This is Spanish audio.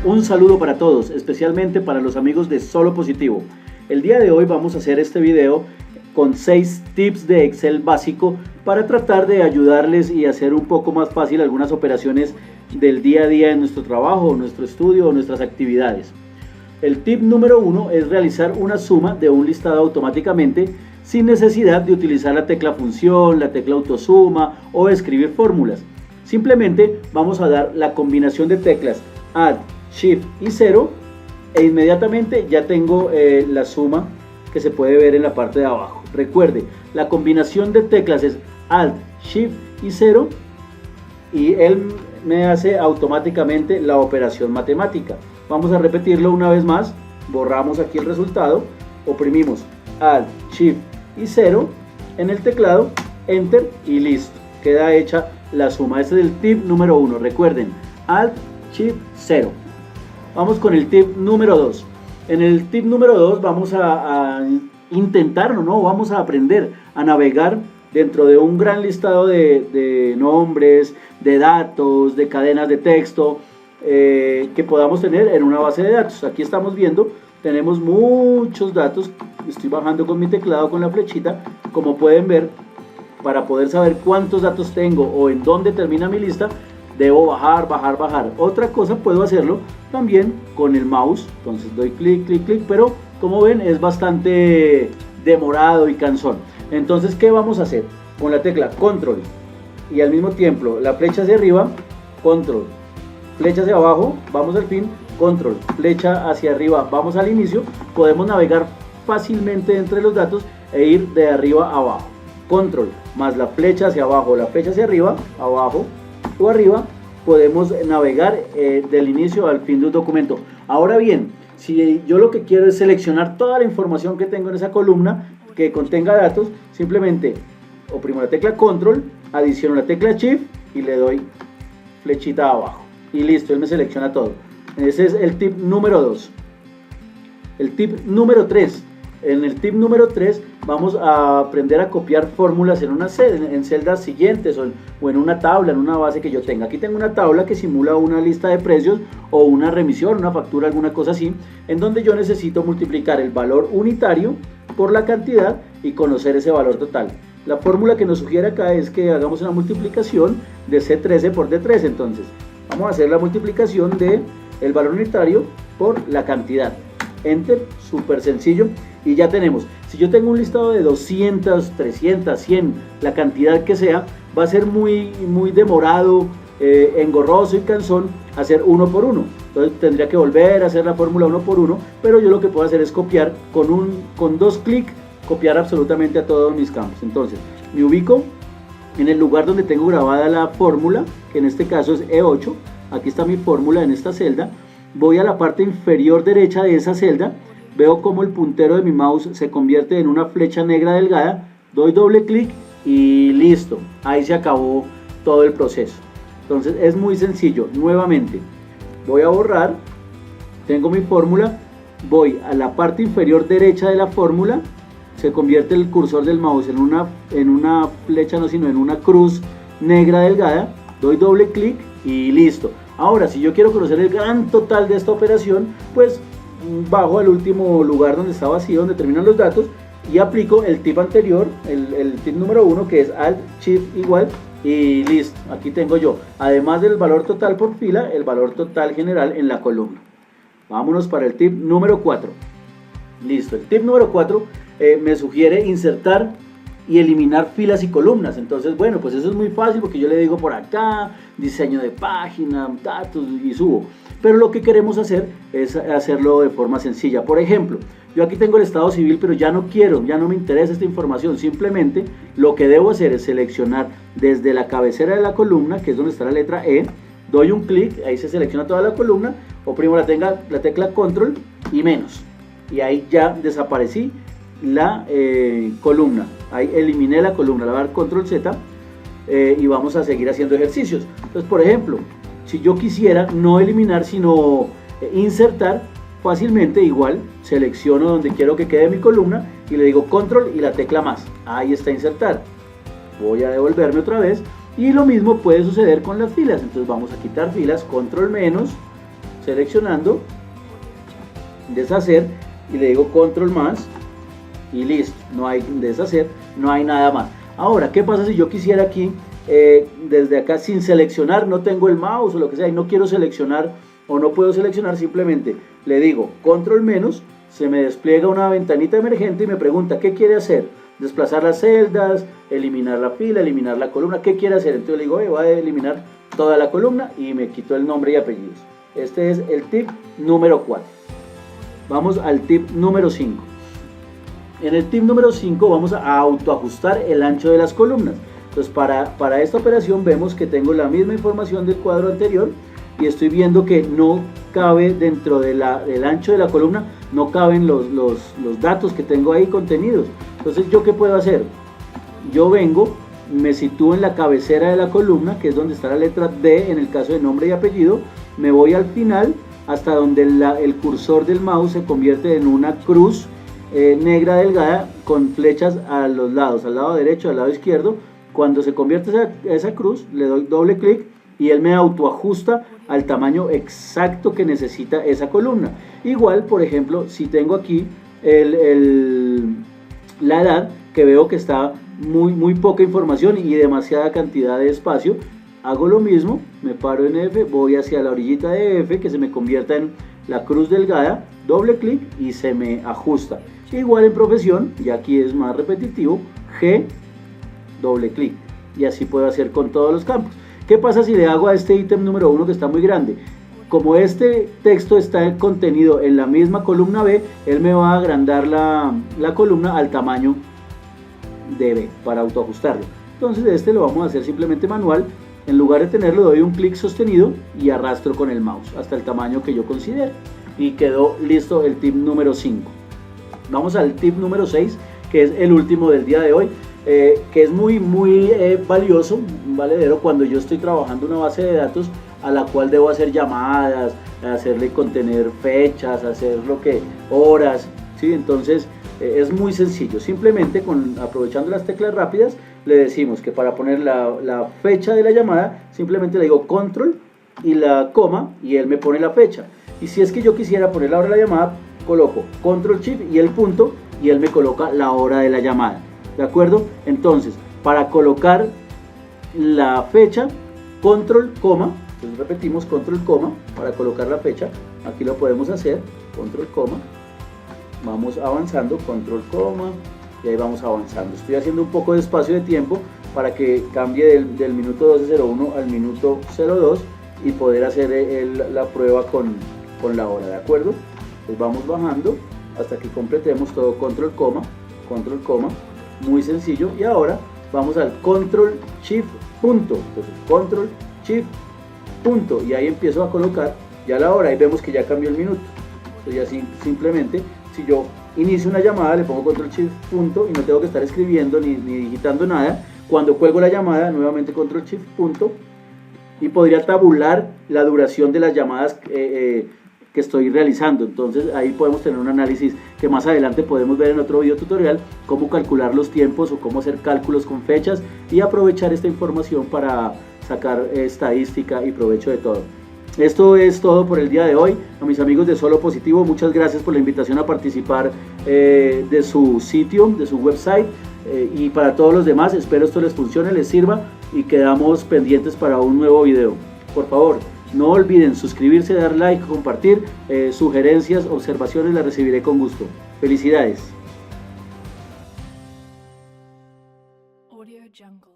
Un saludo para todos, especialmente para los amigos de Solo Positivo. El día de hoy vamos a hacer este video con 6 tips de Excel básico para tratar de ayudarles y hacer un poco más fácil algunas operaciones del día a día en nuestro trabajo, nuestro estudio o nuestras actividades. El tip número 1 es realizar una suma de un listado automáticamente sin necesidad de utilizar la tecla función, la tecla autosuma o escribir fórmulas. Simplemente vamos a dar la combinación de teclas Add, Shift y 0 e inmediatamente ya tengo la suma que se puede ver en la parte de abajo. Recuerde, la combinación de teclas es Alt, Shift y 0 y él me hace automáticamente la operación matemática. Vamos a repetirlo una vez más. Borramos aquí el resultado, oprimimos Alt, Shift y 0 en el teclado, Enter y listo. Queda hecha la suma. Este es el tip número 1. Recuerden, Alt, Shift, 0. Vamos con el tip número 2. En el tip número 2 vamos a intentar, vamos a aprender a navegar dentro de un gran listado de nombres, de datos, de cadenas de texto que podamos tener en una base de datos. Aquí estamos viendo, tenemos muchos datos. Estoy bajando con mi teclado con la flechita, como pueden ver. Para poder saber cuántos datos tengo o en dónde termina mi lista, debo bajar. Otra cosa, puedo hacerlo también con el mouse. Entonces doy clic, pero como ven es bastante demorado y cansón. Entonces, ¿qué vamos a hacer? Con la tecla control y al mismo tiempo la flecha hacia arriba, control, flecha hacia abajo, vamos al fin, control, flecha hacia arriba, vamos al inicio. Podemos navegar fácilmente entre los datos e ir de arriba a abajo. Control más la flecha hacia abajo, la flecha hacia arriba, abajo o arriba, podemos navegar del inicio al fin de un documento. Ahora bien, si yo lo que quiero es seleccionar toda la información que tengo en esa columna que contenga datos, simplemente oprimo la tecla control, adiciono la tecla shift y le doy flechita abajo y listo, él me selecciona todo. Ese es el tip número 2. El tip número 3. En el tip número 3 vamos a aprender a copiar fórmulas en celdas siguientes o en una tabla, en una base que yo tenga. Aquí tengo una tabla que simula una lista de precios o una remisión, una factura, alguna cosa así, en donde yo necesito multiplicar el valor unitario por la cantidad y conocer ese valor total. La fórmula que nos sugiere acá es que hagamos una multiplicación de C13 por D13. Entonces vamos a hacer la multiplicación de el valor unitario por la cantidad. Enter, súper sencillo y ya tenemos. Si yo tengo un listado de 200, 300, 100, la cantidad que sea, va a ser muy demorado, engorroso y cansón hacer uno por uno. Entonces tendría que volver a hacer la fórmula uno por uno, pero yo lo que puedo hacer es copiar con 2 clics, copiar absolutamente a todos mis campos. Entonces me ubico en el lugar donde tengo grabada la fórmula, que en este caso es E8. Aquí está mi fórmula en esta celda. Voy a la parte inferior derecha de esa celda, veo como el puntero de mi mouse se convierte en una flecha negra delgada, doy doble clic y listo, ahí se acabó todo el proceso. Entonces es muy sencillo. Nuevamente voy a borrar, tengo mi fórmula, voy a la parte inferior derecha de la fórmula, se convierte el cursor del mouse en una flecha, no, sino en una cruz negra delgada, doy doble clic y listo. Ahora, si yo quiero conocer el gran total de esta operación, pues bajo al último lugar donde está vacío, donde terminan los datos, y aplico el tip anterior, el tip número 1, que es Alt, Shift igual, y listo. Aquí tengo yo, además del valor total por fila, el valor total general en la columna. Vámonos para el tip número 4. Listo, el tip número 4 me sugiere insertar y eliminar filas y columnas. Entonces, bueno, pues eso es muy fácil porque yo le digo por acá, diseño de página, datos y subo. Pero lo que queremos hacer es hacerlo de forma sencilla. Por ejemplo, yo aquí tengo el estado civil, pero ya no me interesa esta información. Simplemente lo que debo hacer es seleccionar desde la cabecera de la columna, que es donde está la letra E, doy un clic, ahí se selecciona toda la columna, oprimo la tecla control y menos. Y ahí ya desaparecí la columna, ahí eliminé la columna. Le voy a dar control Z y vamos a seguir haciendo ejercicios. Entonces, por ejemplo, si yo quisiera no eliminar sino insertar, fácilmente igual selecciono donde quiero que quede mi columna y le digo control y la tecla más, ahí está insertar. Voy a devolverme otra vez y lo mismo puede suceder con las filas. Entonces vamos a quitar filas, control menos, seleccionando, deshacer, y le digo control más y listo, no hay deshacer, no hay nada más. Ahora, ¿qué pasa si yo quisiera aquí, desde acá sin seleccionar, no tengo el mouse o lo que sea y no quiero seleccionar o no puedo seleccionar? Simplemente le digo control menos, se me despliega una ventanita emergente y me pregunta ¿qué quiere hacer? Desplazar las celdas, eliminar la fila, eliminar la columna, ¿qué quiere hacer? Entonces le digo, voy a eliminar toda la columna y me quito el nombre y apellidos. Este es el tip número 4. Vamos al tip número 5. En el tip número 5 vamos a autoajustar el ancho de las columnas. Entonces para esta operación vemos que tengo la misma información del cuadro anterior y estoy viendo que no cabe dentro del ancho de la columna, no caben los datos que tengo ahí contenidos. Entonces, ¿yo qué puedo hacer? Yo vengo, me sitúo en la cabecera de la columna, que es donde está la letra D en el caso de nombre y apellido, me voy al final hasta donde el cursor del mouse se convierte en una cruz negra delgada con flechas a los lados, al lado derecho, al lado izquierdo. Cuando se convierte esa cruz, le doy doble clic y él me autoajusta al tamaño exacto que necesita esa columna. Igual, por ejemplo, si tengo aquí la edad, que veo que está muy poca información y demasiada cantidad de espacio, hago lo mismo, me paro en F, voy hacia la orillita de F, que se me convierta en la cruz delgada, doble clic y se me ajusta. Igual en profesión, y aquí es más repetitivo, G, doble clic, y así puedo hacer con todos los campos. ¿Qué pasa si le hago a este ítem número 1 que está muy grande? Como este texto está contenido en la misma columna B, él me va a agrandar la columna al tamaño de B para autoajustarlo. Entonces este lo vamos a hacer simplemente manual. En lugar de tenerlo, doy un clic sostenido y arrastro con el mouse hasta el tamaño que yo considere. Y quedó listo el tip número 5. Vamos al tip número 6, que es el último del día de hoy. Que es muy valioso, valedero, cuando yo estoy trabajando una base de datos a la cual debo hacer llamadas, hacerle contener fechas, hacer horas, ¿sí? Entonces es muy sencillo, simplemente aprovechando las teclas rápidas le decimos que para poner la fecha de la llamada simplemente le digo control y la coma y él me pone la fecha. Y si es que yo quisiera poner la hora de la llamada, coloco control shift y el punto y él me coloca la hora de la llamada. ¿De acuerdo? Entonces, para colocar la fecha, control, coma, entonces repetimos control, coma, para colocar la fecha, aquí lo podemos hacer, control, coma, vamos avanzando, control, coma, y ahí vamos avanzando. Estoy haciendo un poco de espacio de tiempo para que cambie del minuto 12:01 al minuto 02 y poder hacer la prueba con la hora, ¿de acuerdo? Entonces vamos bajando hasta que completemos todo, control, coma, muy sencillo. Y ahora vamos al control shift punto, entonces control shift punto y ahí empiezo a colocar ya la hora y vemos que ya cambió el minuto. Entonces así simplemente, si yo inicio una llamada le pongo control shift punto y no tengo que estar escribiendo ni digitando nada. Cuando cuelgo la llamada nuevamente control shift punto y podría tabular la duración de las llamadas que estoy realizando. Entonces ahí podemos tener un análisis que más adelante podemos ver en otro video tutorial, cómo calcular los tiempos o cómo hacer cálculos con fechas y aprovechar esta información para sacar estadística y provecho de todo. Esto es todo por el día de hoy. A mis amigos de Solo Positivo, muchas gracias por la invitación a participar de su sitio, de su website, y para todos los demás espero esto les funcione, les sirva y quedamos pendientes para un nuevo video. Por favor, no olviden suscribirse, dar like, compartir, sugerencias, observaciones, las recibiré con gusto. Felicidades. Audio Jungle.